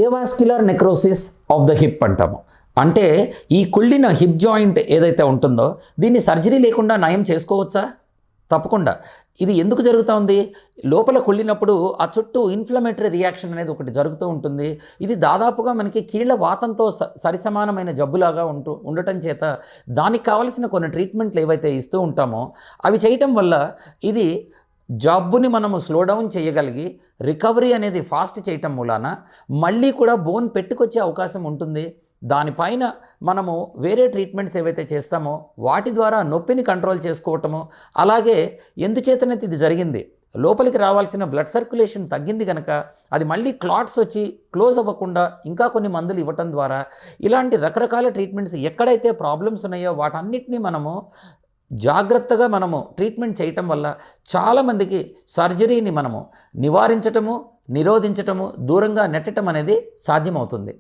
ఏవాస్క్యులర్ necrosis of the hip అంటాము. అంటే ఈ కుళ్ళిన హిప్ జాయింట్ ఏదైతే ఉంటుందో దీన్ని సర్జరీ లేకుండా నయం చేసుకోవచ్చా? తప్పకుండా. ఇది ఎందుకు జరుగుతూ ఉంది? లోపల కుళ్ళినప్పుడు ఆ చుట్టూ ఇన్ఫ్లమేటరీ రియాక్షన్ అనేది ఒకటి జరుగుతూ ఉంటుంది. ఇది దాదాపుగా మనకి కీళ్ళ వాతంతో సరిసమానమైన జబ్బులాగా ఉండటం చేత దానికి కావలసిన కొన్ని ట్రీట్మెంట్లు ఏవైతే ఇస్తూ ఉంటామో అవి చేయటం వల్ల ఇది జబ్బుని మనము స్లో డౌన్ చేయగలిగి రికవరీ అనేది ఫాస్ట్ చేయటం మూలాన మళ్ళీ కూడా బోన్ పెట్టుకొచ్చే అవకాశం ఉంటుంది. దానిపైన మనము వేరే ట్రీట్మెంట్స్ ఏవైతే చేస్తామో వాటి ద్వారా నొప్పిని కంట్రోల్ చేసుకోవటము, అలాగే ఎందుచేతనైతే ఇది జరిగింది లోపలికి రావాల్సిన బ్లడ్ సర్క్యులేషన్ తగ్గింది కనుక అది మళ్ళీ క్లాట్స్ వచ్చి క్లోజ్ అవ్వకుండా ఇంకా కొన్ని మందులు ఇవ్వటం ద్వారా ఇలాంటి రకరకాల ట్రీట్మెంట్స్ ఎక్కడైతే ప్రాబ్లమ్స్ ఉన్నాయో వాటన్నిటినీ మనము జాగ్రత్తగా మనము ట్రీట్మెంట్ చేయటం వల్ల చాలామందికి సర్జరీని మనము నివారించటము, నిరోధించటము, దూరంగా నెట్టడం అనేది సాధ్యమవుతుంది.